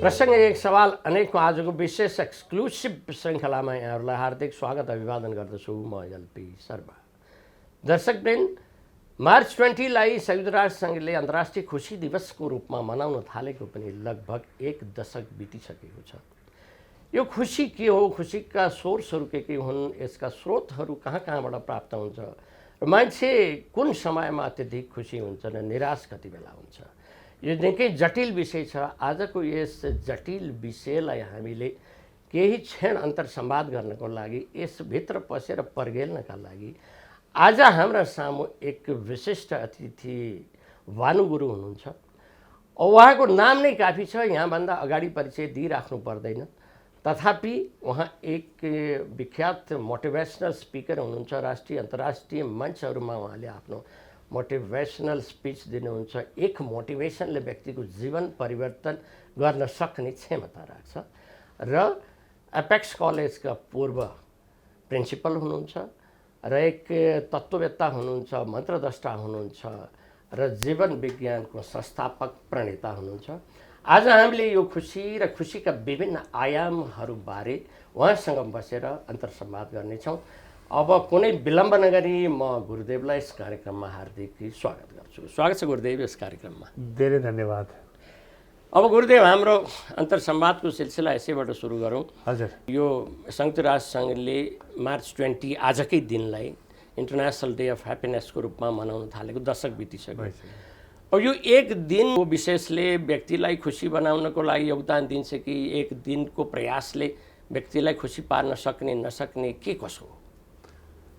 प्रसङ्ग एक सवाल अनेकको आजको विशेष एक्सक्लुसिभ श्रृङ्खलामा यहाँहरूलाई हार्दिक स्वागत अभिवादन गर्दछु म एलपी शर्मा। दर्शकवृन्द, मार्च 20लाई संयुक्त राष्ट्र सङ्घले अन्तर्राष्ट्रिय खुसी दिवसको रूपमा मनाउन थालेको पनि लगभग एक दशक बितिसकेको छ। यो खुसी के हो, खुसीका सोर्सहरू के हुन्, यसका स्रोतहरू कहाँबाट प्राप्त हुन्छ र मान्छे कुन समयमा अत्यधिक खुसी हुन्छ र निराश कति बेला हुन्छ, यो निकै जटिल विषय छ। आजको यस जटिल विषयलाई हामीले केही क्षण अन्तर्संवाद गर्नको लागि, यसभित्र पसेर पर्गेल्नका लागि आज हाम्रा सामु एक विशिष्ट अतिथि भानुगुरु हुनुहुन्छ। उहाँको नाम नै काफी छ, यहाँभन्दा अगाडि परिचय दिइराख्नु पर्दैन। तथापि उहाँ एक विख्यात मोटिभेसनल स्पिकर हुनुहुन्छ। राष्ट्रिय अन्तर्राष्ट्रिय मञ्चहरूमा उहाँले आफ्नो मोटिभेसनल स्पिच दिनुहुन्छ। एक मोटिभेसनले व्यक्तिको जीवन परिवर्तन गर्न सक्ने क्षमता राख्छ र एपेक्स कलेजका पूर्व प्रिन्सिपल हुनुहुन्छ र एक तत्त्ववेत्ता हुनुहुन्छ, मन्त्रद्रष्टा हुनुहुन्छ र जीवन विज्ञानको संस्थापक प्रणेता हुनुहुन्छ। आज हामीले यो खुसी र खुसीका विभिन्न आयामहरूबारे उहाँसँग बसेर अन्तर्संवाद गर्नेछौँ। अब कुनै विलम्ब नगरी म गुरुदेवलाई यस कार्यक्रममा हार्दिक स्वागत गर्छु। स्वागत छ गुरुदेव यस कार्यक्रममा। धेरै धन्यवाद। अब गुरुदेव, हाम्रो अन्तर्संवादको सिलसिला यसैबाट सुरु गरौँ। हजुर। यो संयुक्त राष्ट्र सङ्घले मार्च 20 आजकै दिनलाई इन्टरनेसनल डे अफ ह्याप्पिनेसको रूपमा मनाउन थालेको दशक बितिसक्यो। अब यो एक दिनको विशेषले व्यक्तिलाई खुसी बनाउनको लागि योगदान दिन्छ कि एक दिनको प्रयासले व्यक्तिलाई खुसी पार्न सक्ने नसक्ने के कसो हो?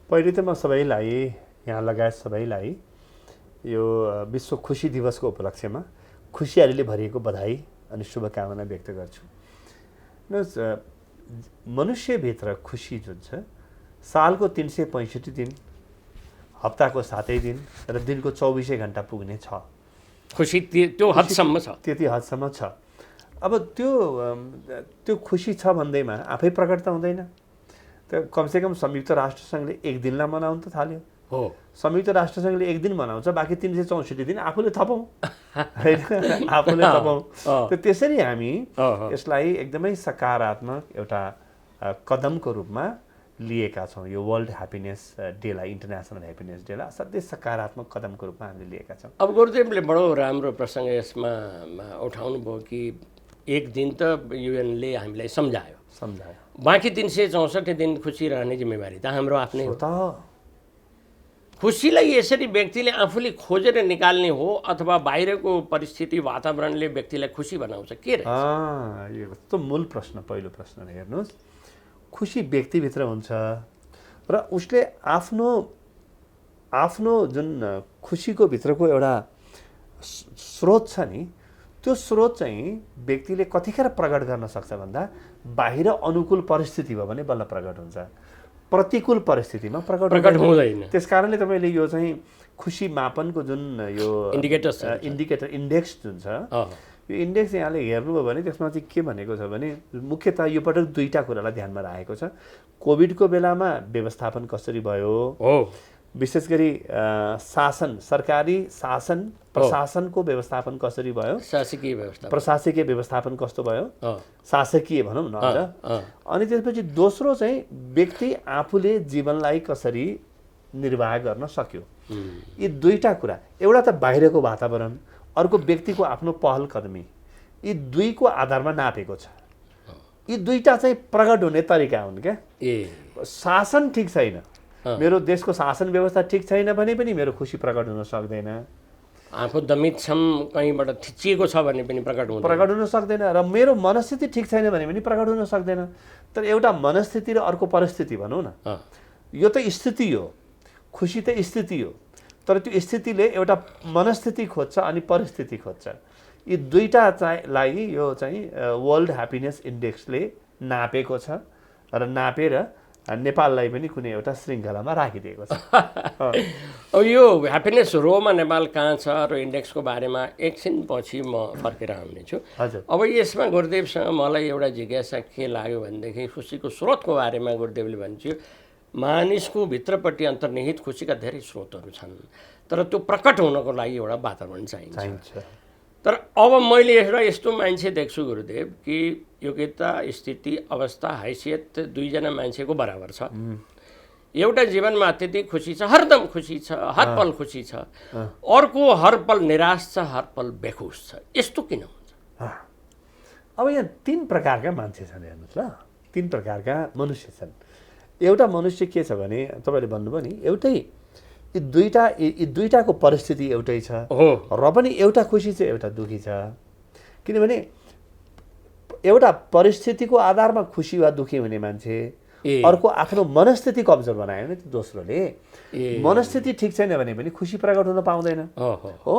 पहिले त म सबैलाई, यहाँ लगायत सबैलाई यो विश्व खुसी दिवसको उपलक्ष्यमा खुसियालीले भरिएको बधाई अनि शुभकामना व्यक्त गर्छु। मनुष्यभित्र खुसी जुन छ, सालको 365 दिन, हप्ताको 7 दिन र दिनको 24 घण्टा पुग्ने छ। खुसी त्यो हदसम्म छ, त्यति हदसम्म छ। अब त्यो खुसी छ भन्दैमा आफै प्रकट त हुँदैन। त कमसेकम संयुक्त राष्ट्र सङ्घले एक दिनलाई मनाउन त थाल्यो। हो, संयुक्त राष्ट्र सङ्घले एक दिन मनाउँछ, बाँकी 364 दिन आफूले थपौँ, होइन? आफूले थपौँ। त त्यसरी हामी यसलाई एकदमै सकारात्मक एउटा कदमको रूपमा लिएका छौँ। यो वर्ल्ड ह्याप्पिनेस डेलाई, इन्टरनेसनल ह्याप्पिनेस डेलाई असाध्यै सकारात्मक कदमको रूपमा हामीले लिएका छौँ। अब गुरुदेवले बडो राम्रो प्रसङ्ग यसमा उठाउनु भयो कि एक दिन त युएनले हामीलाई सम्झायो, बाँकी 364 दिन खुसी रहने जिम्मेवारी त हाम्रो आफ्नै हो। खुसीलाई यसरी व्यक्तिले आफूले खोजेर निकाल्ने हो अथवा बाहिरको परिस्थिति, वातावरणले व्यक्तिलाई खुसी बनाउँछ, के रहेछ? यो त मूल प्रश्न, पहिलो प्रश्न हेर्नुहोस्। खुसी व्यक्तिभित्र हुन्छ र उसले आफ्नो जुन खुसीको भित्रको एउटा स्रोत छ नि, त्यो स्रोत चाहिँ व्यक्तिले कतिखेर प्रकट गर्न सक्छ भन्दा बाहिर अनुकूल परिस्थिति भयो भने बल्ल प्रकट हुन्छ, प्रतिकूल परिस्थितिमा प्रकट हुँदैन। त्यसकारणले तपाईँले यो चाहिँ खुसी मापनको जुन यो इन्डिकेटर इन्डेक्स जुन छ, यो इन्डेक्स यहाँले हेर्नुभयो भने त्यसमा चाहिँ के भनेको छ भने मुख्यतः यो पटक दुईवटा कुरालाई ध्यानमा राखेको छ। कोभिडको बेलामा व्यवस्थापन कसरी भयो, विशेष गरी शासन, सरकारी शासन, प्रशासनको व्यवस्थापन कसरी भयो, प्रशासकीय व्यवस्थापन कस्तो भयो, शासकीय भनौँ न। अनि त्यसपछि दोस्रो चाहिँ व्यक्ति आफूले जीवनलाई कसरी निर्वाह गर्न सक्यो। यी दुईटा कुरा, एउटा त बाहिरको वातावरण, अर्को व्यक्तिको आफ्नो पहल कदमी, यी दुईको आधारमा नापेको छ। यी दुईटा चाहिँ प्रकट हुने तरिका हुन् क्या। शासन ठिक छैन, मेरो देशको शासन व्यवस्था ठिक छैन भने पनि मेरो खुसी प्रकट हुन सक्दैन। आफू दमित छम, कहीँबाट थिचिएको छ भने पनि प्रकट हुन सक्दैन। र मेरो मनस्थिति ठिक छैन भने पनि प्रकट हुन सक्दैन। तर एउटा मनस्थिति र अर्को परिस्थिति भनौँ न, यो त स्थिति हो, खुसी त स्थिति हो। तर त्यो स्थितिले एउटा मनस्थिति खोज्छ अनि परिस्थिति खोज्छ। यी दुईटा चाहिँ यो चाहिँ वर्ल्ड ह्याप्पिनेस इन्डेक्सले नापेको छ र नापेर नेपाललाई पनि कुनै एउटा श्रृङ्खलामा राखिदिएको छ। अब यो ह्याप्पिनेस रोमा नेपाल कहाँ छ र इन्डेक्सको बारेमा एकछिन पछि म फर्केर आउनेछु। अब यसमा गुरुदेवसँग मलाई एउटा जिज्ञासा के लाग्यो भनेदेखि खुसीको स्रोतको बारेमा गुरुदेवले भन्छु, मानिसको भित्रपट्टि अन्तर्निहित खुसीका धेरै स्रोतहरू छन्, तर त्यो प्रकट हुनको लागि एउटा वातावरण चाहिन्छ। तर अब मैले यस्तो मान्छे देख्छु गुरुदेव कि योग्यता, स्थिति, अवस्था, हैसियत दुईजना मान्छेको बराबर छ। एउटा जीवनमा अत्यधिक खुसी छ, हरदम खुसी छ, हर पल खुसी छ, अर्को हर पल निराश छ, हर पल बेखुस छ। यस्तो किन हुन्छ? अब यहाँ 3 प्रकारका मान्छे छन्, हेर्नुहोस् ल, 3 प्रकारका मनुष्य छन्। एउटा मनुष्य के छ भने तपाईँले भन्नुभयो नि, एउटै यी दुईटाको परिस्थिति एउटै छ र पनि एउटा खुसी छ, एउटा दुःखी छ। किनभने एउटा परिस्थितिको आधारमा खुसी वा दुःखी हुने मान्छे, अर्को आफ्नो मनस्थिति कमजोर बनायो भने दोस्रोले मनस्थिति ठिक छैन भने पनि खुसी प्रकट हुन पाउँदैन हो।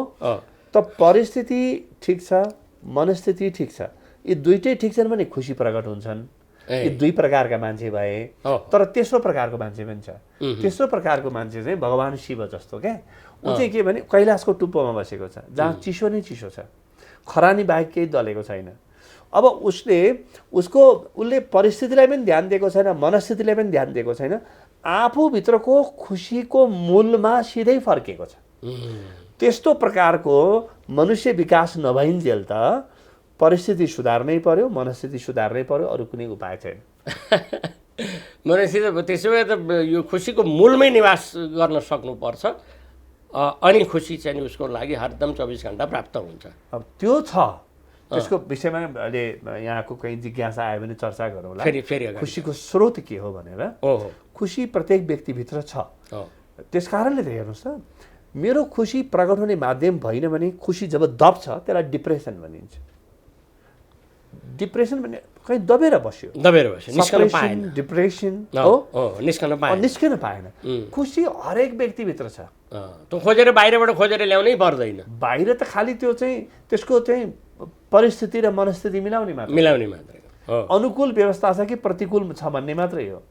त परिस्थिति ठिक छ, मनस्थिति ठिक छ, यी दुईटै ठिक छन् भने खुसी प्रकट हुन्छन्। यी 2 प्रकारका मान्छे भए। तर तेस्रो प्रकारको मान्छे पनि छ। तेस्रो प्रकारको मान्छे चाहिँ भगवान शिव जस्तो क्या। ऊ चाहिँ के भने कैलाशको टुप्पोमा बसेको छ, जहाँ चिसो नै चिसो छ, खरानी बाहेक केही दलेको छैन। अब उसले परिस्थितिलाई पनि ध्यान दिएको छैन, मनस्थितिलाई पनि ध्यान दिएको छैन, आफूभित्रको खुसीको मूलमा सिधै फर्केको छ। त्यस्तो प्रकारको मनुष्य विकास नभइन्जेल त परिस्थिति सुधार्नै पर्यो, मनस्थिति सुधार्नै पर्यो, अरू कुनै उपाय छैन। मनस्थिति त्यसो भए त यो खुसीको मूलमै निवास गर्न सक्नुपर्छ, अनि खुसी चाहिँ उसको लागि हरदम 24 घण्टा प्राप्त हुन्छ। अब त्यो छ, त्यसको विषयमा अहिले यहाँको कहीँ जिज्ञासा आयो भने चर्चा गरौँला। फेरि खुसीको स्रोत के हो भनेर। खुसी प्रत्येक व्यक्तिभित्र छ। त्यस कारणले त हेर्नुहोस् त, मेरो खुसी प्रकट हुने माध्यम भएन भने खुसी जब दब्छ त्यसलाई डिप्रेसन भनिन्छ। डिप्रेसन भने कहीँ दबेर बस्यो, निस्कन पाएन, डिप्रेसन हो, निस्कन पाएन। खुसी हरेक व्यक्तिभित्र छ। त्यो खोजेर बाहिरबाट खोजेर ल्याउनै पर्दैन। बाहिर त खालि त्यो चाहिँ त्यसको चाहिँ परिस्थिति र मनस्थिति मिलाउने मात्रै अनुकूल व्यवस्था छ कि प्रतिकूल छ भन्ने मात्रै हो।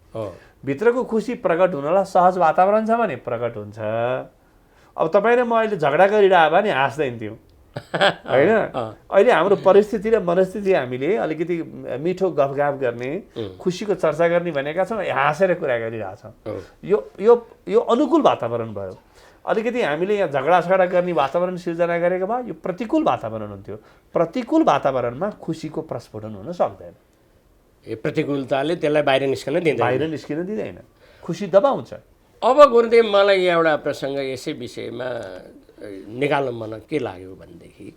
भित्रको खुसी प्रकट हुनलाई सहज वातावरण छ भने प्रकट हुन्छ। अब तपाईँ र म अहिले झगडा गरिरह भने हाँस्दैन थियौँ होइन। अहिले हाम्रो परिस्थिति र मनस्थिति हामीले अलिकति मिठो गफगाफ गर्ने, खुसीको चर्चा गर्ने भनेका छौँ, हाँसेर कुरा गरिरहेछौँ। यो अनुकूल वातावरण भयो। अलिकति हामीले यहाँ झगडा गर्ने वातावरण सिर्जना गरेको भए यो प्रतिकूल वातावरण हुन्थ्यो। प्रतिकूल वातावरणमा खुसीको प्रस्फुटन हुन सक्दैन। प्रतिकूलताले त्यसलाई बाहिर निस्किन दिँदैन, खुसी दबाउँछ। अब गुरुदेव मलाई एउटा प्रसङ्ग यसै विषयमा निकाल्नु मन के लाग्यो भनेदेखि,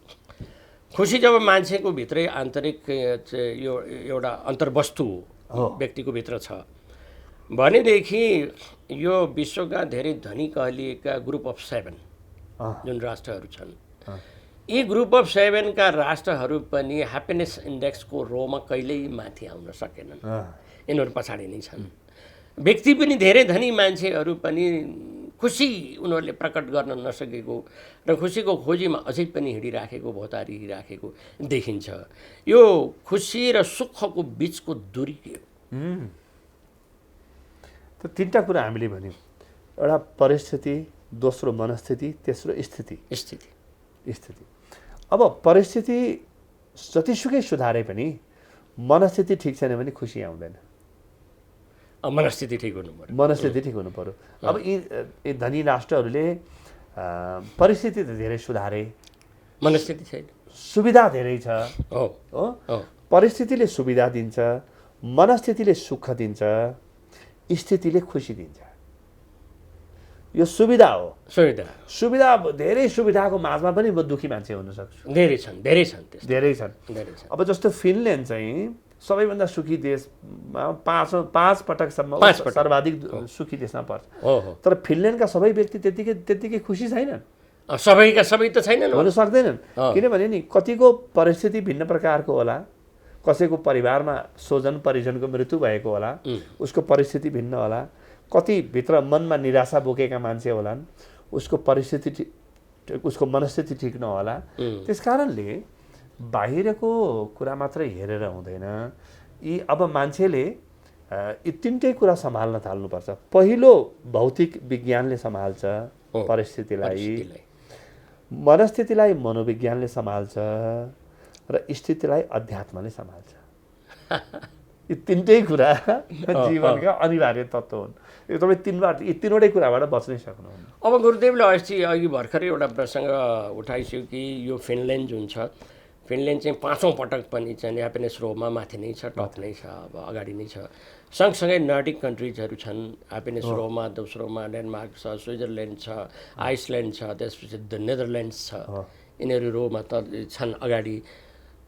खुसी जब मान्छेको भित्रै आन्तरिक यो एउटा अन्तर्वस्तु व्यक्तिको भित्र छ भनेदेखि यो विश्वका धेरै धनी कहलिएका ग्रुप अफ 7 जुन राष्ट्रहरू छन्, यी ग्रुप अफ 7 का राष्ट्रहरू पनि ह्याप्पिनेस इन्डेक्सको रोमा कहिल्यै माथि आउन सकेनन्। यिनीहरू पछाडि नै छन्। व्यक्ति पनि धेरै धनी मान्छेहरू पनि खुसी उनीहरूले प्रकट गर्न नसकेको र खुसीको खोजीमा अझै पनि हिँडिराखेको, भौतारिराखेको देखिन्छ। यो खुसी र सुखको बिचको दूरी के हो? त 3टा कुरा हामीले भन्यौँ। एउटा परिस्थिति, दोस्रो मनस्थिति, तेस्रो स्थिति। अब परिस्थिति जतिसुकै सुधारे पनि मनस्थिति ठिक छैन भने खुसी आउँदैन। मनस्थिति ठिक हुनु पर्यो। अब यी धनी राष्ट्रहरूले परिस्थिति त धेरै सुधारे, मनस्थिति छैन, सुविधा धेरै छ हो। परिस्थितिले सुविधा दिन्छ, मनस्थितिले सुख दिन्छ, स्थितिले खुसी दिन्छ। यो सुविधा हो। सुविधा धेरै सुविधाको माझमा पनि म दुखी मान्छे हुन सक्छु। धेरै छन्। अब जस्तो फिनल्यान्ड चाहिँ सबैभन्दा सुखी देशमा 5 पटकसम्म सर्वाधिक सुखी देशमा पर्छ। तर फिनल्यान्डका सबै व्यक्ति त्यतिकै खुसी छैनन्। सबै त छैनन्, हुन सक्दैनन्। किनभने नि कतिको परिस्थिति भिन्न प्रकारको होला। कसैको परिवारमा स्वजन परिजनको मृत्यु भएको होला, उसको परिस्थिति भिन्न होला। कति भित्र मनमा निराशा बोकेका मान्छे होलान्, उसको परिस्थिति, उसको मनस्थिति ठिक नहोला। त्यस कारणले बाहिरको कुरा मात्रै हेरेर हुँदैन। अब मान्छेले यी 3टै कुरा सम्हाल्न थाल्नुपर्छ। पहिलो भौतिक विज्ञानले सम्हाल्छ परिस्थितिलाई, मनस्थितिलाई मनोविज्ञानले सम्हाल्छ र स्थितिलाई अध्यात्मले सम्हाल्छ। यी तिनटै कुरा जीवनका अनिवार्य तत्त्व हुन्। यो तपाईँ यी तिनवटै कुराबाट बच्नै सक्नुहुन्न। अब गुरुदेवले अघि भर्खरै एउटा प्रसङ्ग उठाइसक्यो कि यो फिनल्यान्ड जुन छ, फिनल्यान्ड चाहिँ 5औं पटक पनि चाहिँ ह्याप्पिनेस रोमा माथि नै छ, टप नै छ, अब अगाडि नै छ। सँगसँगै नर्डिक कन्ट्रिजहरू छन्, ह्याप्पिनेस रोमा, दोस्रोमा डेनमार्क छ, स्विजरल्यान्ड छ, आइसल्यान्ड छ, त्यसपछि द नेदरल्यान्ड्स छ। यिनीहरू रोमा त छन् अगाडि।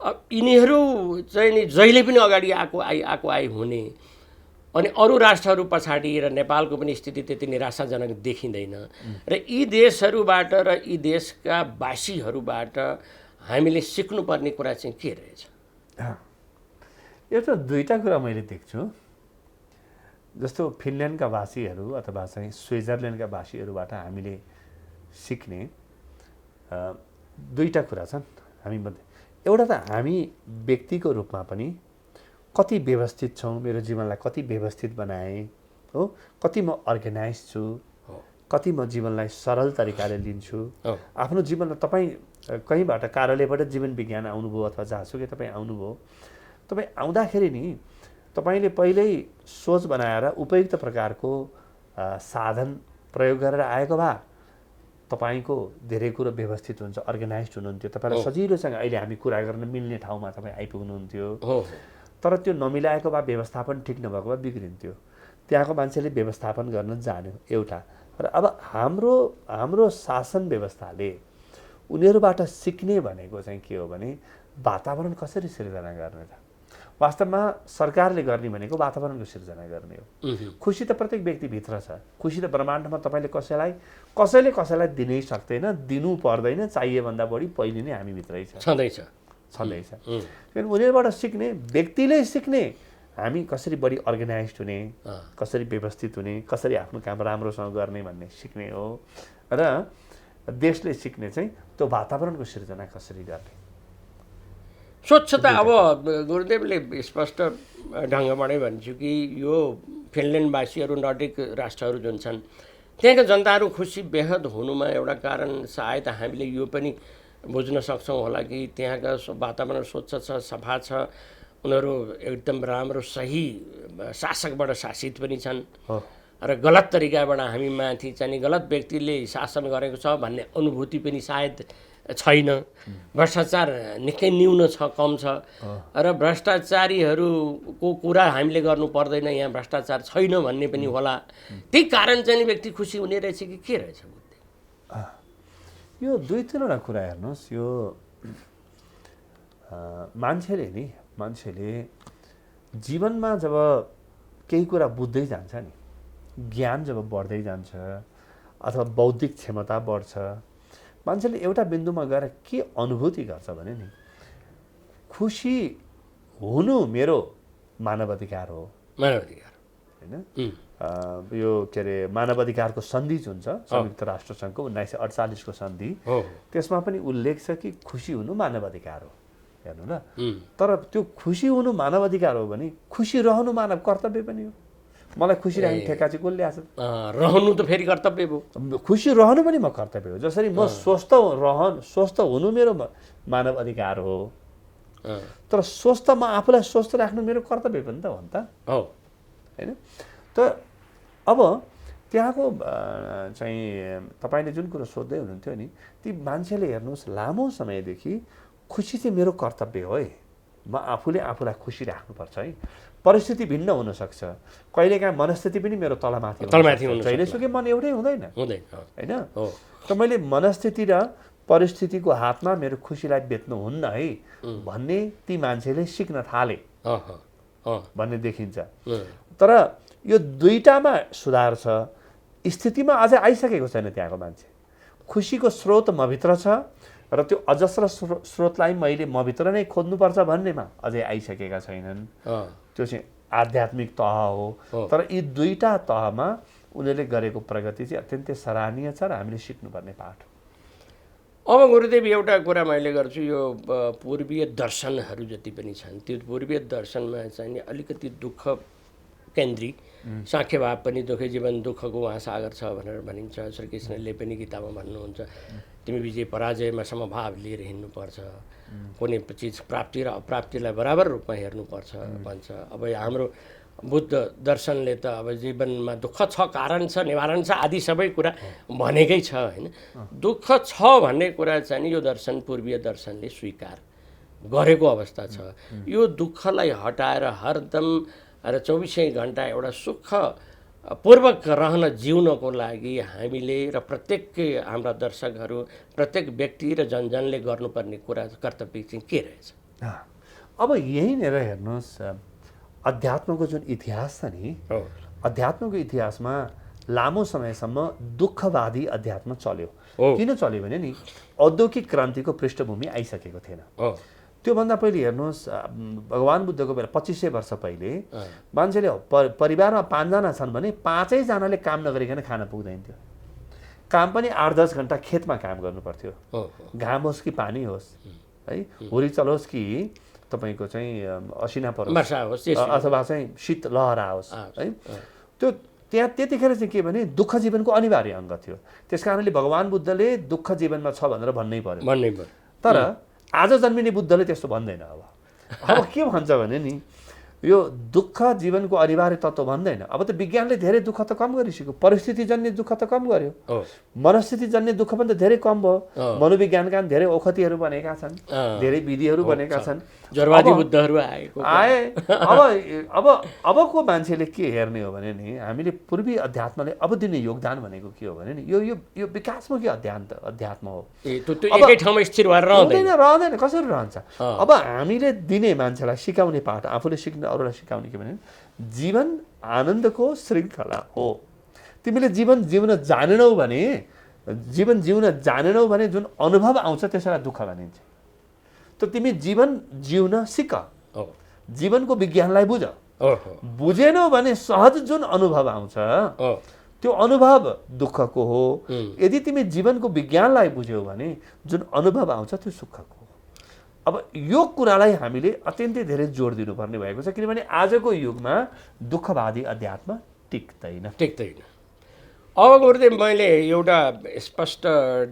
अब यिनीहरू चाहिँ नि जहिले पनि अगाडि आएको हुने, अनि अरू राष्ट्रहरू पछाडि र नेपालको पनि स्थिति त्यति निराशाजनक देखिँदैन। र यी देशहरूबाट र यी देशका वासीहरूबाट हामीले सिक्नुपर्ने कुरा चाहिँ के रहेछ? एउटा दुईवटा कुरा मैले देख्छु। जस्तो फिनल्यान्डका वासीहरू अथवा चाहिँ स्विजरल्यान्डका वासीहरूबाट हामीले सिक्ने दुईवटा कुरा छन् हामीमध्ये। एउटा त हामी व्यक्तिको रूपमा पनि कति व्यवस्थित छौँ, मेरो जीवनलाई कति व्यवस्थित बनाएँ हो, कति म अर्गनाइज छु, कति म जीवनलाई सरल तरिकाले लिन्छु। आफ्नो जीवनमा तपाईँ कहीँबाट कार्यालयबाट जीवन विज्ञान आउनुभयो अथवा जहाँसुकै तपाईँ आउनुभयो, तपाईँ आउँदाखेरि नि तपाईँले पहिल्यै सोच बनाएर उपयुक्त प्रकारको साधन प्रयोग गरेर आएको भए तपाईँको धेरै कुरो व्यवस्थित हुन्छ, अर्गनाइज हुनुहुन्थ्यो, तपाईँलाई सजिलोसँग अहिले हामी कुरा गर्न मिल्ने ठाउँमा तपाईँ आइपुग्नुहुन्थ्यो। तर त्यो नमिलाएको भए, व्यवस्थापन ठिक नभएको भए बिग्रिन्थ्यो। त्यहाँको मान्छेले व्यवस्थापन गर्न जान्यो एउटा। र अब हाम्रो शासन व्यवस्थाले उनीहरूबाट सिक्ने भनेको चाहिँ के हो भने वातावरण कसरी सिर्जना गर्ने त। वास्तवमा सरकारले गर्ने भनेको वातावरणको सिर्जना गर्ने हो। खुसी त प्रत्येक व्यक्तिभित्र छ। खुसी त ब्रह्माण्डमा तपाईँले कसैले कसैलाई दिनै सक्दैन, दिनु पर्दैन, चाहिए भन्दा बढी पहिले नै हामीभित्रै छँदैछ। किनभने उनीहरूबाट सिक्ने, व्यक्तिले सिक्ने हामी कसरी बढी अर्गनाइज हुने, कसरी व्यवस्थित हुने, कसरी आफ्नो काम राम्रोसँग गर्ने भन्ने सिक्ने हो। र देशले सिक्ने चाहिँ त्यो वातावरणको सिर्जना कसरी गर्ने। स्वच्छता अब गुरुदेवले स्पष्ट ढङ्गबाटै भन्छु कि यो फिनल्यान्डवासीहरू, नर्डिक राष्ट्रहरू जुन छन्, त्यहाँका जनताहरू खुसी बेहद हुनुमा एउटा कारण सायद हामीले यो पनि बुझ्न सक्छौँ होला कि त्यहाँका वातावरण स्वच्छ छ, सफा छ, उनीहरू एकदम राम्रो सही शासकबाट शासित पनि छन्। र गलत तरिकाबाट हामी माथि चाहिँ गलत व्यक्तिले शासन गरेको छ भन्ने अनुभूति पनि सायद छैन। भ्रष्टाचार निकै न्यून छ, कम छ। र भ्रष्टाचारीहरूको कुरा हामीले गर्नु पर्दैन, यहाँ भ्रष्टाचार छैन भन्ने पनि होला। त्यही कारण चाहिँ व्यक्ति खुसी हुने रहेछ कि के रहेछ? यो दुई तिनवटा कुरा हेर्नुहोस्। यो मान्छेले जीवनमा जब केही कुरा बुझ्दै जान्छ नि, ज्ञान जब बढ्दै जान्छ अथवा बौद्धिक क्षमता बढ्छ, मान्छेले एउटा बिन्दुमा गएर के अनुभूति गर्छ भने नि खुसी हुनु मेरो मानव अधिकार हो। होइन, यो के अरे मानव अधिकारको सन्धि जुन छ संयुक्त राष्ट्र सङ्घको 1948 को सन्धि, त्यसमा पनि उल्लेख छ कि खुसी हुनु मानव अधिकार हो। हेर्नु ल, तर त्यो खुसी हुनु मानव अधिकार हो भने खुसी रहनु मानव कर्तव्य पनि हो। मलाई खुसी राख्ने ठेक्का चाहिँ कसले ल्याएको छ? रहनु त फेरि कर्तव्य हो, खुसी रहनु पनि म कर्तव्य हो। जसरी म स्वस्थ हुनु मेरो मानव अधिकार हो, तर स्वस्थमा आफूलाई स्वस्थ राख्नु मेरो कर्तव्य पनि त हो नि त। होइन, त अब त्यहाँको चाहिँ तपाईँले जुन कुरो सोध्दै हुनुहुन्थ्यो नि, ती मान्छेले हेर्नुहोस् लामो समयदेखि खुसी चाहिँ मेरो कर्तव्य हो है, म आफूलाई खुसी राख्नुपर्छ है। परिस्थिति भिन्न हुनसक्छ, कहिलेकाहीँ मनस्थिति पनि मेरो तलमाथि हुन्छ, जहिलेसुकै मन एउटै हुँदैन होइन। त मैले मनस्थिति र परिस्थितिको हातमा मेरो खुसीलाई बेच्नुहुन्न है भन्ने ती मान्छेले सिक्न थाले भन्ने देखिन्छ। तर यो दुईटामा सुधार छ। स्थितिमा अझै आइसकेको छैन त्यहाँको मान्छे। खुसीको स्रोत मभित्र छ र त्यो अजस्र स्रोतलाई मैले मभित्र नै खोज्नुपर्छ भन्नेमा अझै आइसकेका छैनन्। त्यो चाहिँ आध्यात्मिक तह हो। तर यी दुईटा तहमा उनीहरूले गरेको प्रगति चाहिँ अत्यन्तै सराहनीय छ र हामीले सिक्नुपर्ने पाठ हो। अब गुरुदेव एउटा कुरा मैले गर्छु, यो पूर्वीय दर्शनहरू जति पनि छन् त्यो पूर्वीय दर्शनमा चाहिँ नि अलिकति दुःख केन्द्री, साङ्ख्यभाव पनि दुःखै जीवन दुःखको महासागर छ भनेर भनिन्छ। श्रीकृष्णले पनि गीतामा भन्नुहुन्छ। तिमी विजय पराजयमा समभाव लिएर हिँड्नुपर्छ, कुनै चिज प्राप्ति र अप्राप्तिलाई बराबर रूपमा हेर्नुपर्छ भन्छ। अब हाम्रो बुद्ध दर्शनले त अब जीवनमा दुःख छ, कारण छ, निवारण छ आदि सबै कुरा भनेकै छ होइन। दुःख छ भन्ने कुरा चाहिँ नि यो दर्शन पूर्वीय दर्शनले स्वीकार गरेको अवस्था छ। यो दुःखलाई हटाएर हरदम र 24 घण्टा एउटा सुख पूर्वक रहन जिउनको लागि हामीले र प्रत्येक हाम्रा दर्शकहरू प्रत्येक व्यक्ति र जनजनले गर्नुपर्ने कुरा कर्तव्य चाहिँ के रहेछ? अब यहीँनिर हेर्नुहोस्, अध्यात्मको जुन इतिहास छ नि, अध्यात्मको इतिहासमा लामो समयसम्म दुःखवादी अध्यात्म चल्यो। किन चल्यो भने नि औद्योगिक क्रान्तिको पृष्ठभूमि आइसकेको थिएन। त्योभन्दा पहिले हेर्नुहोस्, भगवान् बुद्धको बेला 2500 वर्ष पहिले मान्छेले परिवारमा 5 जना छन् भने 5 जनाले काम नगरिकन खान पुग्दैन थियो। काम पनि 8-10 घन्टा खेतमा काम गर्नु पर्थ्यो, घाम होस् कि पानी होस् है, हुरी चलोस् कि तपाईँको चाहिँ असिना परोस् अथवा चाहिँ शीत लहरा होस् है। त्यो त्यहाँ त्यतिखेर चाहिँ के भने दुःख जीवनको अनिवार्य अङ्ग थियो। त्यस कारणले भगवान् बुद्धले दुःख जीवनमा छ भनेर भन्नै पर्यो। तर आज जन्मिने बुद्धले त्यस्तो भन्दैन। अब के भन्छ भने नि यो दुःख जीवनको अनिवार्य तत्त्व भन्दैन। अब त विज्ञानले धेरै दुःख त कम गरिसक्यो, परिस्थितिजन्य दुःख त कम गर्यो, मनस्थितिजन्य दुःख पनि त धेरै कम भयो। मनोविज्ञानका धेरै औषधिहरू बनेका छन्, धेरै विधिहरू बनेका छन्, जरवादी बुद्धहरू आए। अबको मान्छेले के हेर्ने हो भने नि हामीले पूर्वी अध्यात्मले अब दिने योगदान भनेको के हो भने नि यो विकासमुखी अध्यात्म हो। एकै ठाउँमा स्थिर भएर रहँदैन, कसरी रहन्छ? अब हामीले दिने मान्छेलाई सिकाउने पाठ, आफूले सिक्ने अरूलाई सिकाउने के भने जीवन आनन्दको श्रृङ्खला हो। तिमीले जीवन जिउन जानेनौ भने जुन अनुभव आउँछ त्यसलाई दुःख भनिन्छ। त तिमी जीवन जिउन सिक, जीवनको विज्ञानलाई बुझ। बुझेनौ भने सहज जुन अनुभव आउँछ त्यो अनुभव दुःखको हो। यदि तिमी जीवनको विज्ञानलाई बुझ्यौ भने जुन अनुभव आउँछ त्यो सुखको हो। अब यो कुरालाई हामीले अत्यन्तै धेरै जोड दिनुपर्ने भएको छ, किनभने आजको युगमा दुःखवादी अध्यात्म टिक्दैन। अब गुरुदेव, मैले एउटा स्पष्ट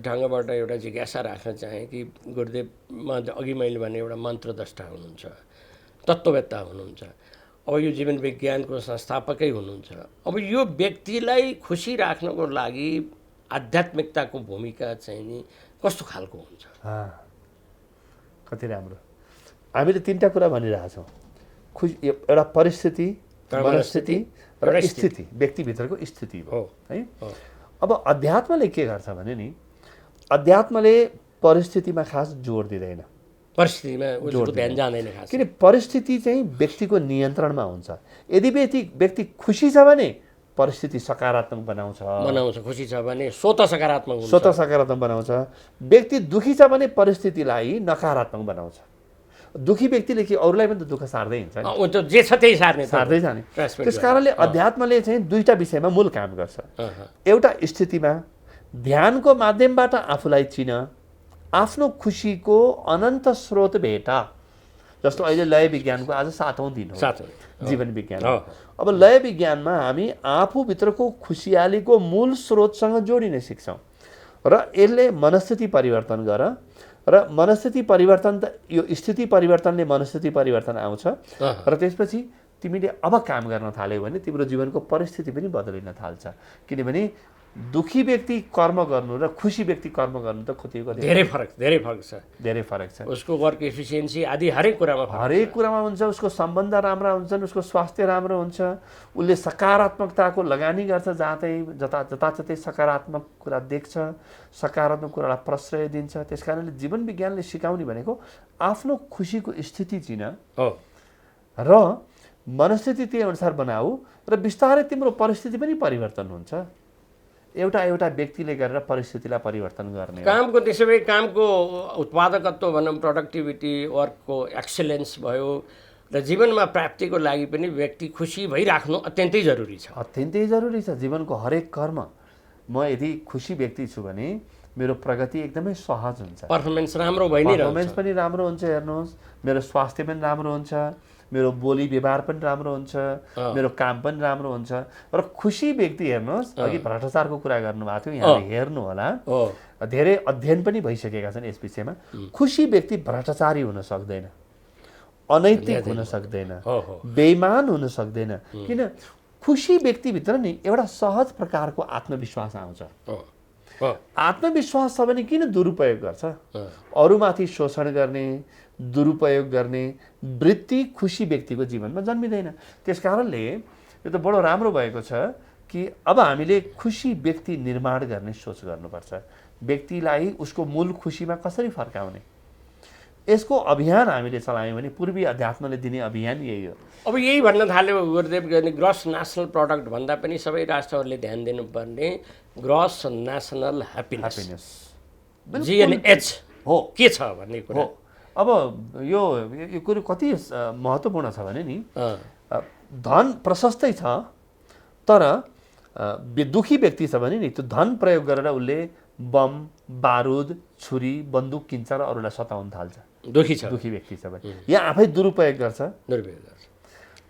ढङ्गबाट एउटा जिज्ञासा राख्न चाहेँ कि गुरुदेवमा अघि मैले भने एउटा मन्त्रद्रष्टा हुनुहुन्छ, तत्त्ववेत्ता हुनुहुन्छ, अब यो जीवन विज्ञानको संस्थापकै हुनुहुन्छ। अब यो व्यक्तिलाई खुसी राख्नको लागि आध्यात्मिकताको भूमिका चाहिँ नि कस्तो खालको हुन्छ? कति राम्रो। हामीले 3टा कुरा भनिरहेछौँ, एउटा परिस्थिति, मनस्थिति र स्थिति, व्यक्तिभित्रको स्थिति हो है। अब अध्यात्मले के गर्छ भने नि अध्यात्मले परिस्थितिमा खास जोड दिँदैन, परिस्थितिमा ध्यान जाँदैन खास, किन परिस्थिति चाहिँ व्यक्तिको नियन्त्रणमा हुन्छ। यदि व्यक्ति खुसी छ भने परिस्थिति सकारात्मक बनाउँछ, खुसी छ भने स्वतः सकारात्मक बनाउँछ। व्यक्ति दुखी छ भने परिस्थितिलाई नकारात्मक बनाउँछ। दुखी व्यक्तिले के अरूलाई पनि त दुःख सार्दै हिँड्छ, जे छ त्यही सार्दै जाने। त्यस कारणले अध्यात्मले चाहिँ 2टा विषयमा मूल काम गर्छ। एउटा स्थितिमा ध्यानको माध्यमबाट आफूलाई चिन, आफ्नो खुसीको अनन्त स्रोत भेटा। जस्तो अहिले लय विज्ञानको आज 7औं दिन हो, जीवन विज्ञान। अब लय विज्ञानमा हामी आफूभित्रको खुसियालीको मूल स्रोतसँग जोडिन सिक्छौँ र यसले मनस्थिति परिवर्तन गर र मनस्थिति परिवर्तन त यो स्थिति परिवर्तनले मनस्थिति परिवर्तन आउँछ र त्यसपछि तिमीले अब काम गर्न थाल्यौ भने तिम्रो जीवनको परिस्थिति पनि बदलिन थाल्छ। किनभने दुखी व्यक्ति कर्म गर्नु र खुसी व्यक्ति कर्म गर्नु त कतिको धेरै फरक छ। उसको वर्क एफिसिएन्सी आदि हरेक कुरामा हुन्छ। उसको सम्बन्ध राम्रा हुन्छन्, उसको स्वास्थ्य राम्रो हुन्छ, उसले सकारात्मकताको लगानी गर्छ, जताततै सकारात्मक कुरा देख्छ, सकारात्मक कुरालाई प्रश्रय दिन्छ। त्यस कारणले जीवन विज्ञानले सिकाउने भनेको आफ्नो खुसीको स्थिति चिन र मनस्थिति त्यही अनुसार बनाऊ र बिस्तारै तिम्रो परिस्थिति पनि परिवर्तन हुन्छ। एउटा व्यक्तिले गरेर परिस्थितिलाई परिवर्तन गर्ने कामको, त्यसो भए कामको उत्पादकत्व भनौँ, प्रोडक्टिभिटी, वर्कको एक्सेलेन्स भयो र जीवनमा प्राप्तिको लागि पनि व्यक्ति खुसी भइराख्नु अत्यन्तै जरुरी छ। जीवनको हरेक कर्म म यदि खुसी व्यक्ति छु भने मेरो प्रगति एकदमै सहज हुन्छ, पर्फर्मेन्स राम्रो भइ नै रहन्छ, पर्फर्मेन्स पनि राम्रो हुन्छ। हेर्नुहोस्, मेरो स्वास्थ्य पनि राम्रो हुन्छ, मेरो बोली व्यवहार पनि राम्रो हुन्छ, मेरो काम पनि राम्रो हुन्छ। र खुसी व्यक्ति हेर्नुहोस्, अघि भ्रष्टाचारको कुरा गर्नुभएको थियो, यहाँले हेर्नु होला, धेरै अध्ययन पनि भइसकेका छन् यस विषयमा। खुसी व्यक्ति भ्रष्टाचारी हुन सक्दैन, अनैतिक हुन सक्दैन, बेइमान हुन सक्दैन। किन? खुसी व्यक्तिभित्र नि एउटा सहज प्रकारको आत्मविश्वास आउँछ। आत्मविश्वास छ भने किन दुरुपयोग गर्छ? अरूमाथि शोषण गर्ने, दुरुपयोग गर्ने वृत्ति खुसी व्यक्तिको जीवनमा जन्मिँदैन। त्यस कारणले यो त बडो राम्रो भएको छ कि अब हामीले खुसी व्यक्ति निर्माण गर्ने सोच गर्नुपर्छ। व्यक्तिलाई उसको मूल खुसीमा कसरी फर्काउने, यसको अभियान हामीले चलायौँ भने पूर्वी अध्यात्मले दिने अभियान यही हो। अब यही भन्न थाल्यो गुरुदेव, ग्रस नेसनल प्रडक्ट भन्दा पनि सबै राष्ट्रहरूले ध्यान दिनुपर्ने ग्रस नेसनल ह्याप्पिनेस, GNH हो के छ भन्ने कुरा। अब यो कुरो कति महत्त्वपूर्ण छ भने नि, धन प्रशस्तै छ तर दुखी व्यक्ति छ भने नि त्यो धन प्रयोग गरेर उसले बम, बारुद, छुरी, बन्दुक किन्छ र अरूलाई सताउन थाल्छ। दुखी व्यक्ति छ भने या आफै दुरुपयोग गर्छ।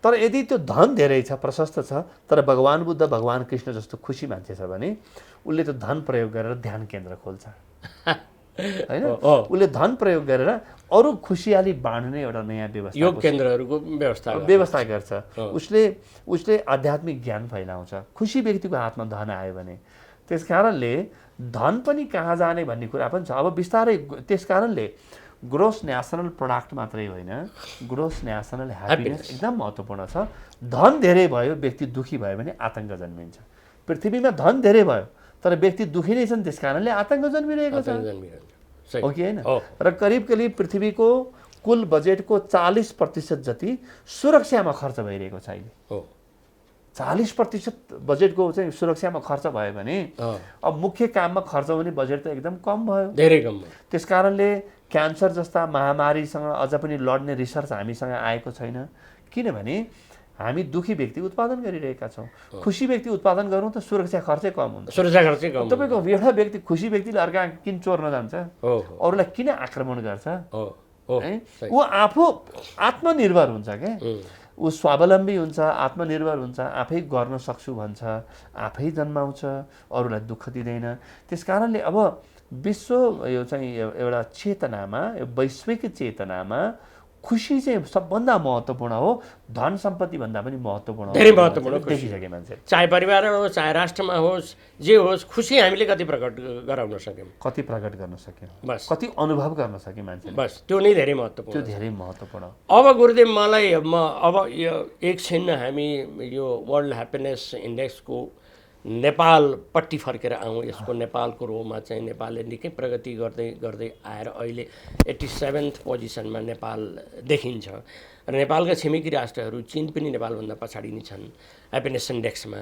तर यदि त्यो धन धेरै छ, प्रशस्त छ, तर भगवान बुद्ध, भगवान कृष्ण जस्तो खुसी मान्छे छ भने उसले त्यो धन प्रयोग गरेर ध्यान केन्द्र खोल्छ, हैन? उसले धन प्रयोग गरेर अरू खुसियाली बाँड्ने एउटा नयाँ व्यवस्था, योग केन्द्रहरूको व्यवस्था गर्छ। उसले आध्यात्मिक ज्ञान फैलाउँछ। खुसी व्यक्तिको हातमा धन आयो भने। त्यस कारणले धन पनि कहाँ जाने भन्ने कुरा पनि छ। अब बिस्तारै त्यस कारणले ग्रोस नेसनल प्रोडक्ट मात्रै होइन, ग्रोस नेसनल ह्याप्पिनेस एकदम महत्त्वपूर्ण छ। धन धेरै भयो, व्यक्ति दुखी भयो भने आतङ्क जन्मिन्छ। पृथ्वीमा धन धेरै भयो तर व्यक्ति दुखी नै छन्, त्यस कारणले आतङ्क जन्मिरहेको छ, हो कि होइन? र करिब पृथ्वीको कुल बजेटको 40% जति सुरक्षामा खर्च भइरहेको छ अहिले। 40% बजेटको चाहिँ सुरक्षामा खर्च भयो भने अब मुख्य काममा खर्च हुने बजेट त एकदम कम भयो, धेरै कम भयो। त्यस कारणले क्यान्सर जस्ता महामारीसँग अझ पनि लड्ने रिसर्च हामीसँग आएको छैन। किनभने हामी दुखी व्यक्ति उत्पादन गरिरहेका छौँ। खुसी व्यक्ति उत्पादन गरौँ त सुरक्षा खर्चै कम हुन्छ। तपाईँको एउटा व्यक्ति, खुसी व्यक्तिले अर्का किन चोर्न जान्छ, अरूलाई किन आक्रमण गर्छ, ऊ आफू आत्मनिर्भर हुन्छ क्या, ऊ स्वावलम्बी हुन्छ, आत्मनिर्भर हुन्छ, आफै गर्न सक्छु भन्छ, आफै जन्माउँछ, अरूलाई दुःख दिँदैन। त्यस कारणले अब विश्व यो चाहिँ एउटा चेतनामा, वैश्विक चेतनामा खुसी चाहिँ सबभन्दा महत्त्वपूर्ण हो, धन सम्पत्ति भन्दा पनि महत्त्वपूर्ण, धेरै महत्त्वपूर्ण देखिसके मान्छे। चाहे परिवारमा होस्, चाहे राष्ट्रमा होस्, जे होस्, खुसी हामीले कति प्रकट गराउन सक्यौँ, कति प्रकट गर्न सक्यौँ, बस कति अनुभव गर्न सक्यौँ मान्छेले, बस त्यो नै धेरै महत्त्वपूर्ण, त्यो धेरै महत्त्वपूर्ण। अब गुरुदेव मलाई अब यो एकछिन हामी यो वर्ल्ड ह्याप्पिनेस इन्डेक्सको नेपालपट्टि फर्केर आउँ। यसको नेपालको रोमा चाहिँ नेपालले निकै प्रगति गर्दै गर्दै आएर अहिले 87th पोजिसनमा नेपाल देखिन्छ र नेपालका छिमेकी राष्ट्रहरू चीन पनि नेपालभन्दा पछाडि नै छन् ह्याप्पिनेस इन्डेक्समा।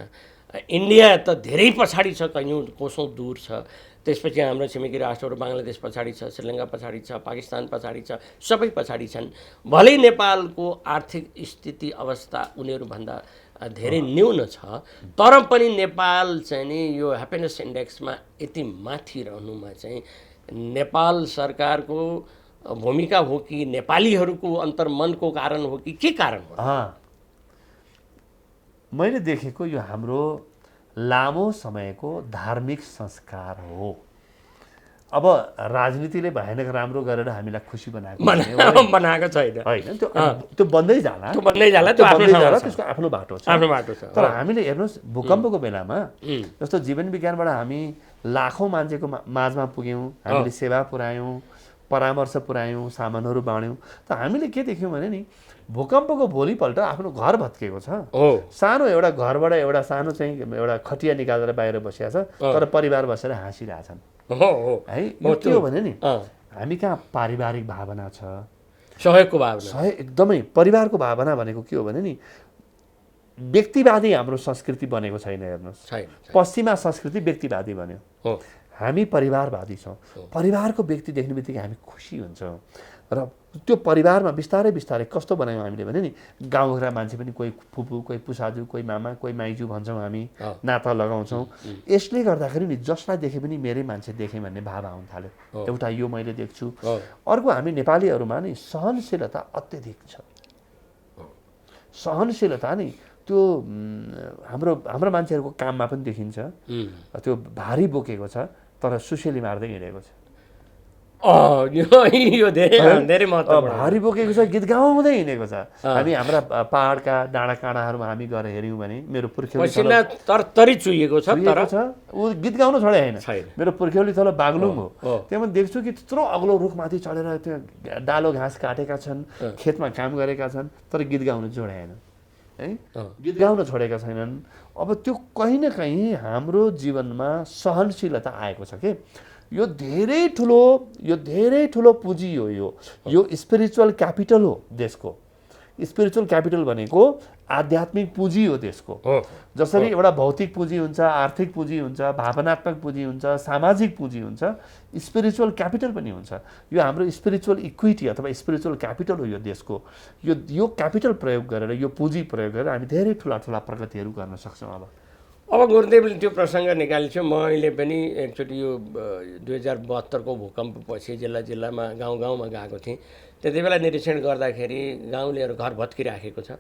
इन्डिया त धेरै पछाडि छ, कैयौँ कोसौँ दूर छ। त्यसपछि हाम्रो छिमेकी राष्ट्रहरू बाङ्लादेश पछाडि छ, श्रीलङ्का पछाडि छ, पाकिस्तान पछाडि छ, सबै पछाडि छन्। भलै नेपालको आर्थिक स्थिति अवस्था उनीहरूभन्दा धेरै न्यून छ, तर पनि नेपाल चाहिँ नि यो ह्याप्पिनेस इन्डेक्समा यति माथि रहनुमा चाहिँ नेपाल सरकारको भूमिका हो कि नेपालीहरूको अन्तर्मनको कारण हो कि के कारण हो? मैले देखेको यो हाम्रो लामो समयको धार्मिक संस्कार हो। अब राजनीतिले भयानक राम्रो गरेर हामीलाई खुसी बनाएको छैन, होइन? त्यो बन्दै जाला, त्यसको आफ्नो बाटो छ। तर हामीले हेर्नुहोस्, भूकम्पको बेलामा जस्तो जीवन विज्ञानबाट हामी लाखौँ मान्छेको माझमा पुग्यौँ, हामीले सेवा पुर्यायौँ, परामर्श पुर्यायौँ, सामानहरू बाँड्यौँ। त हामीले के देख्यौँ भने नि, भूकम्पको भोलिपल्ट आफ्नो घर भत्किएको छ। सानो एउटा घरबाट एउटा सानो चाहिँ एउटा खटिया निकालेर बाहिर बसिया छ, तर परिवार बसेर हाँसिरहेछन् है। यो के हो भने नि, हामी कहाँ पारिवारिक भावना छ, सहयोगको भावना, एकदमै परिवारको भावना भनेको के हो भने नि, व्यक्तिवादी हाम्रो संस्कृति बनेको छैन। हेर्नुहोस्, पश्चिमा संस्कृति व्यक्तिवादी बन्यो, हामी परिवारवादी छौँ। परिवारको व्यक्ति देख्ने बित्तिकै हामी खुसी हुन्छौँ र त्यो परिवारमा बिस्तारै बिस्तारै कस्तो बनायौँ हामीले भने नि, गाउँघरका मान्छे पनि कोही फुपू, कोही पुसाजु, कोही मामा, कोही माइजू भन्छौँ, हामी नाता लगाउँछौँ। यसले गर्दाखेरि नि जसलाई देखे पनि मेरै मान्छे देखेँ भन्ने भाव आउन थाल्यो। एउटा यो मैले देख्छु। अर्को, हामी नेपालीहरूमा नि सहनशीलता अत्यधिक छ। सहनशीलता नि त्यो हाम्रो मान्छेहरूको काममा पनि देखिन्छ। त्यो भारी बोकेको छ तर सुसेली मार्दै हिँडेको छ। यो धेरै महत्त्वपूर्ण। भारी बोकेको छ, गीत गाउँदै हिँडेको छ। हामी हाम्रा पहाडका डाँडा काँडाहरूमा हामी गएर हेऱ्यौँ भने मेरो पुर्ख्यौली तरतरी चुहिएको छ, तर ऊ गीत गाउन छोडे होइन। मेरो पुर्ख्यौली तल बागलुङ हो, त्यहाँ देख्छु कि त्यत्रो अग्लो रुखमाथि चढेर त्यो डालो घाँस काटेका छन्, खेतमा काम गरेका छन्, तर गीत गाउन जोडाएन है, गीत गाउन छोडेका छैनन्। अब त्यो कहीँ न कहीँ हाम्रो जीवनमा सहनशीलता आएको छ कि यो धेरै ठुलो पुँजी हो। यो स्पिरिचुअल क्यापिटल हो देशको। स्पिरिचुअल क्यापिटल भनेको आध्यात्मिक पुँजी हो देशको। जसरी एउटा भौतिक पुँजी हुन्छ, आर्थिक पुँजी हुन्छ, भावनात्मक पुँजी हुन्छ, सामाजिक पुँजी हुन्छ, स्पिरिचुअल क्यापिटल पनि हुन्छ। यो हाम्रो स्पिरिचुअल इक्विटी अथवा स्पिरिचुअल क्यापिटल हो यो देशको। यो क्यापिटल प्रयोग गरेर, यो पुँजी प्रयोग गरेर हामी धेरै ठुला प्रगतिहरू गर्न सक्छौँ। अब गुरुदेवले त्यो प्रसङ्ग निकाल्छु। मैले पनि एकचोटि यो 2072 को भूकम्पपछि जिल्लामा गाउँमा गएको थिएँ। त्यति बेला निरीक्षण गर्दाखेरि गाउँलेहरू घर भत्किराखेको छ,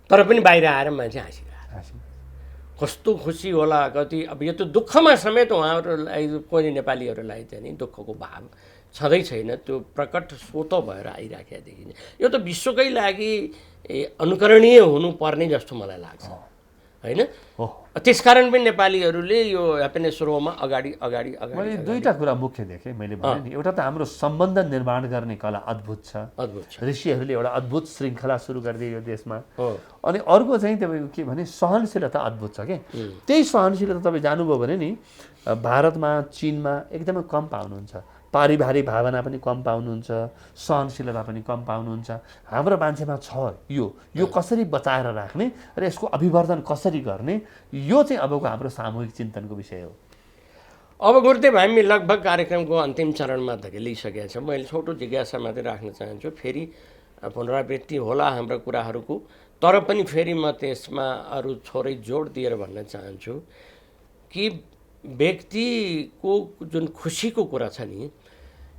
तर पनि बाहिर आएर मान्छे हाँसिरहेको। कस्तो खुसी होला कति। अब यो त दुःखमा समेत उहाँहरूलाई, कोही नेपालीहरूलाई चाहिँ नि दुःखको भाव छँदै छैन, त्यो प्रकट स्वत भएर आइराखेको देखिन्छ। यो त विश्वकै लागि अनुकरणीय हुनुपर्ने जस्तो मलाई लाग्छ होइन। त्यसकारण पनि नेपालीहरूले यो ह्याप्पिनेस रोमा अगाडि मैले दुईटा कुरा मुख्य देखेँ। मैले भने नि, एउटा त हाम्रो सम्बन्ध निर्माण गर्ने कला अद्भुत छ। ऋषिहरूले एउटा अद्भुत श्रृङ्खला सुरु गरिदिए यो देशमा। अनि अर्को चाहिँ तपाईँको के भने सहनशीलता अद्भुत छ कि त्यही सहनशीलता तपाईँ जानुभयो भने नि भारतमा, चीनमा एकदमै कम पाउनुहुन्छ। पारिवारिक भावना पनि कम पाउनुहुन्छ, सहनशीलता पनि कम पाउनुहुन्छ। हाम्रो मान्छेमा छ यो कसरी बचाएर राख्ने र यसको अभिवर्धन कसरी गर्ने, यो चाहिँ अबको हाम्रो सामूहिक चिन्तनको विषय हो। अब गुरुदेव, हामी लगभग कार्यक्रमको अन्तिम चरणमा धकेलिसकेका छौँ। मैले छोटो जिज्ञासा मात्रै राख्न चाहन्छु। फेरि पुनरावृत्ति होला हाम्रो कुराहरूको, तर पनि फेरि म त्यसमा अरू थोरै जोड दिएर भन्न चाहन्छु कि व्यक्तिको जुन खुसीको कुरा छ नि,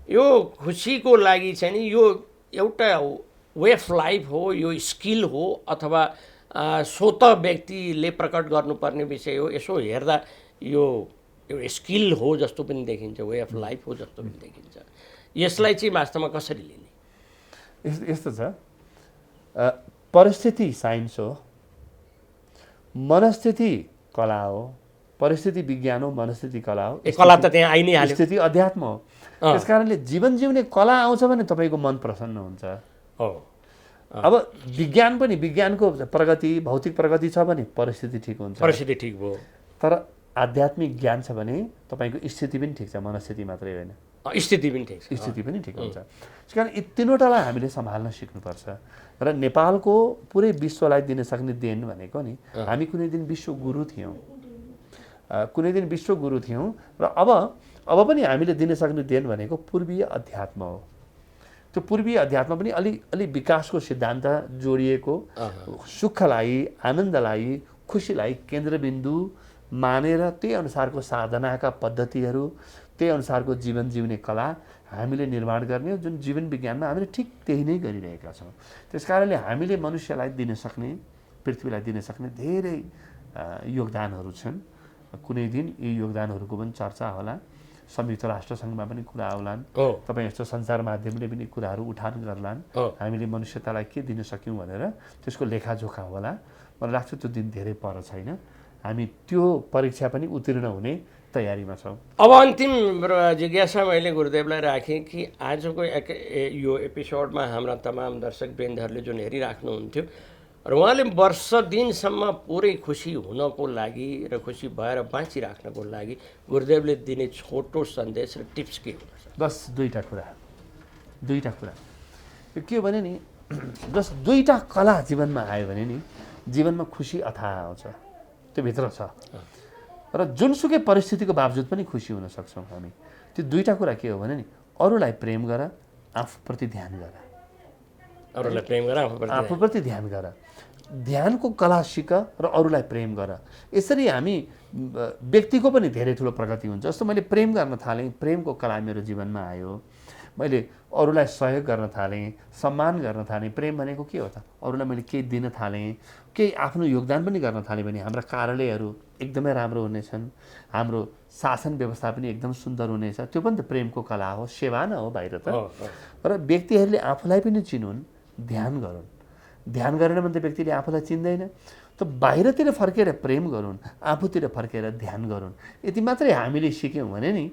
यो खुसीको लागि चाहिँ नि यो एउटा वे अफ लाइफ हो, यो स्किल हो, अथवा स्वत व्यक्तिले प्रकट गर्नुपर्ने विषय हो। यसो हेर्दा यो एउटा स्किल हो जस्तो पनि देखिन्छ, वे अफ लाइफ हो जस्तो पनि देखिन्छ। यसलाई चाहिँ वास्तवमा कसरी लिने? यस्तो छ, परिस्थिति साइन्स हो, मनस्थिति कला हो। परिस्थिति विज्ञान हो, मनस्थिति कला हो। कला त त्यहाँ आइ नै हाल्यो। स्थिति अध्यात्म हो। त्यस कारणले जीवन जिउने कला आउँछ भने तपाईँको मन प्रसन्न हुन्छ। अब विज्ञान पनि, विज्ञानको प्रगति, भौतिक प्रगति छ भने परिस्थिति ठिक हुन्छ, परिस्थिति ठिक भयो। तर आध्यात्मिक ज्ञान छ भने तपाईँको स्थिति पनि ठिक छ, मनस्थिति मात्रै होइन, स्थिति पनि ठिक छ, स्थिति पनि ठिक हुन्छ। त्यस कारण यी तीनवटालाई हामीले सम्हाल्न सिक्नुपर्छ। र नेपालको पुरै विश्वलाई दिन सक्ने देन भनेको नि, हामी कुनै दिन विश्व गुरु थियौँ, र अब पनि हामीले दिन सक्ने देन भनेको पूर्वीय अध्यात्म हो। त्यो पूर्वीय अध्यात्म पनि अलि विकासको सिद्धान्त जोडिएको, सुखलाई, आनन्दलाई, खुसीलाई केन्द्रबिन्दु मानेर त्यही अनुसारको साधनाका पद्धतिहरू, त्यही अनुसारको जीवन जिउने कला हामीले निर्माण गर्ने, जुन जीवन विज्ञानमा हामीले ठिक त्यही नै गरिरहेका छौँ। त्यस कारणले हामीले मनुष्यलाई दिन सक्ने, पृथ्वीलाई दिन सक्ने धेरै योगदानहरू छन्। कुनै दिन यी योगदानहरूको पनि चर्चा होला, संयुक्त राष्ट्रसङ्घमा पनि कुरा आउलान्, तपाईँ यस्तो सञ्चार माध्यमले पनि कुराहरू उठान गर्लान्। हामीले मनुष्यतालाई के दिन सक्यौँ भनेर त्यसको लेखाजोखा होला। मलाई लाग्छ त्यो दिन धेरै पर छैन, हामी त्यो परीक्षा पनि उत्तीर्ण हुने तयारीमा छौँ। अब अन्तिम जिज्ञासा मैले गुरुदेवलाई राखेँ कि आजको यो एपिसोडमा हाम्रा तमाम दर्शकवृन्दहरूले जुन हेरिराख्नुहुन्थ्यो र उहाँले वर्ष दिनसम्म पुरै खुसी हुनको लागि र खुसी भएर बाँचिराख्नको लागि गुरुदेवले दिने छोटो सन्देश र टिप्स के हुनुहुन्छ? बस दुईटा कुरा यो के भने नि, बस दुईटा कला जीवनमा आयो भने नि जीवनमा खुसी अथाह आउँछ, त्यो भित्र छ। र जुनसुकै परिस्थितिको बावजुद पनि खुसी हुन सक्छौँ हामी। त्यो दुईटा कुरा के हो भने नि, अरूलाई प्रेम गर, आफूप्रति ध्यान गर। अरूलाई प्रेम गर, आफूप्रति ध्यान गर, ध्यानको कला सिक र अरूलाई प्रेम गर। यसरी हामी व्यक्तिको पनि धेरै ठुलो प्रगति हुन्छ। जस्तो मैले प्रेम गर्न थालेँ, प्रेमको कला मेरो जीवनमा आयो। मैले अरूलाई सहयोग गर्न थालेँ, सम्मान गर्न थालेँ। प्रेम भनेको के हो त? अरूलाई मैले केही दिन थालेँ, केही आफ्नो योगदान पनि गर्न थालेँ भने हाम्रा कार्यालयहरू एकदमै राम्रो हुनेछन्, हाम्रो शासन व्यवस्था पनि एकदम सुन्दर हुनेछ। त्यो पनि त प्रेमको कला हो, सेवा न हो बाहिर त। र व्यक्तिहरूले आफूलाई पनि चिनुन्, ध्यान गरून्। ध्यान गरेन भने त व्यक्तिले आफूलाई चिन्दैन। त बाहिरतिर फर्केर प्रेम गरून्, आफूतिर फर्केर ध्यान गरून्। यति मात्रै हामीले सिक्यौँ भने नि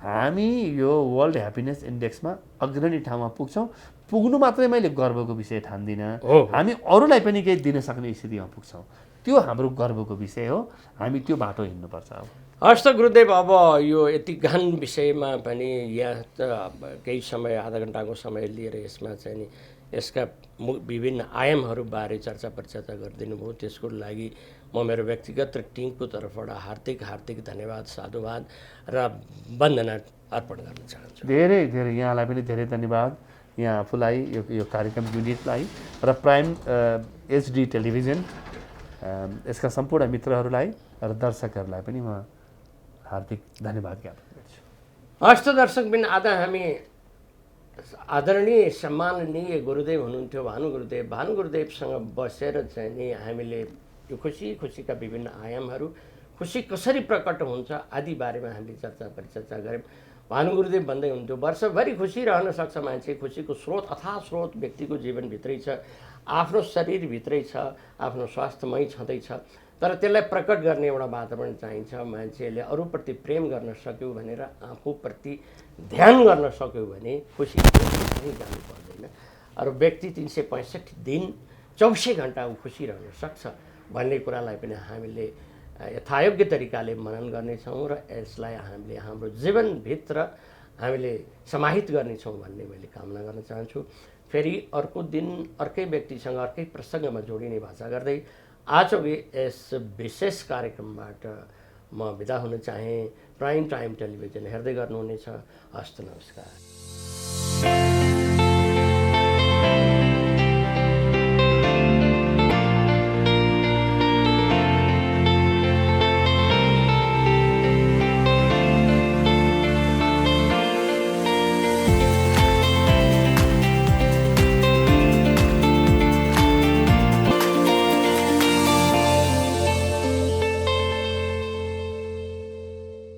हामी यो वर्ल्ड ह्याप्पिनेस इन्डेक्समा अग्रणी ठाउँमा पुग्छौँ। पुग्नु मात्रै मैले गर्वको विषय ठान्दिनँ, हामी अरूलाई पनि केही दिन सक्ने स्थितिमा पुग्छौँ। त्यो हाम्रो गर्वको विषय हो। हामी त्यो बाटो हिँड्नुपर्छ। अब हस् त गुरुदेव, अब यो यति गहन विषयमा पनि यहाँ त केही समय, आधा घन्टाको समय लिएर यसमा चाहिँ नि यसका विभिन्न आयामहरूबारे चर्चा परिचर्चा गरिदिनु भयो। त्यसको लागि म मेरो व्यक्तिगत र टिमको तर्फबाट हार्दिक धन्यवाद, साधुवाद र वन्दना अर्पण गर्न चाहन्छु। धेरै धेरै यहाँलाई पनि धेरै धन्यवाद, यहाँ आफूलाई, यो कार्यक्रम युनिटलाई र प्राइम HD टेलिभिजन, यसका सम्पूर्ण मित्रहरूलाई र दर्शकहरूलाई पनि म हार्दिक धन्यवाद ज्ञापन गर्छु। हस् त दर्शकबिन, आज हामी आदरणीय सम्माननीय गुरुदेव हुनुहुन्थ्यो भानु गुरुदेवसँग बसेर चाहिँ नि हामीले यो खुसीका विभिन्न आयामहरू, खुसी कसरी प्रकट हुन्छ आदि बारेमा हामीले चर्चा परिचर्चा गऱ्यौँ। भानु गुरुदेव भन्दै हुन्थ्यो, वर्षभरि खुसी रहन सक्छ मान्छे, खुसीको स्रोत अथाह स्रोत व्यक्तिको जीवनभित्रै छ, आफ्नो शरीरभित्रै छ, आफ्नो स्वास्थ्यमै छँदैछ। तर त्यसलाई प्रकट गर्ने एउटा वातावरण चाहिन्छ। मान्छेले अरूप्रति प्रेम गर्न सक्यो भनेर आफूप्रति ध्यान गर्न सक्यो भने खुसी कहीँ जानु पर्दैन। अरू व्यक्ति 365 दिन 24 घन्टा खुसी रहन सक्छ भन्ने कुरालाई पनि हामीले यथायोग्य तरिकाले मनन गर्नेछौँ र यसलाई हामीले हाम्रो जीवनभित्र हामीले समाहित गर्नेछौँ भन्ने मैले कामना गर्न चाहन्छु। फेरि अर्को दिन अर्कै व्यक्तिसँग अर्कै प्रसङ्गमा जोडिने भाषा गर्दै आजको यस विशेष कार्यक्रमबाट म बिदा हुन चाहेँ। प्राइम टाइम टेलिभिजन हेर्दै गर्नुहुनेछ। हस्त नमस्कार।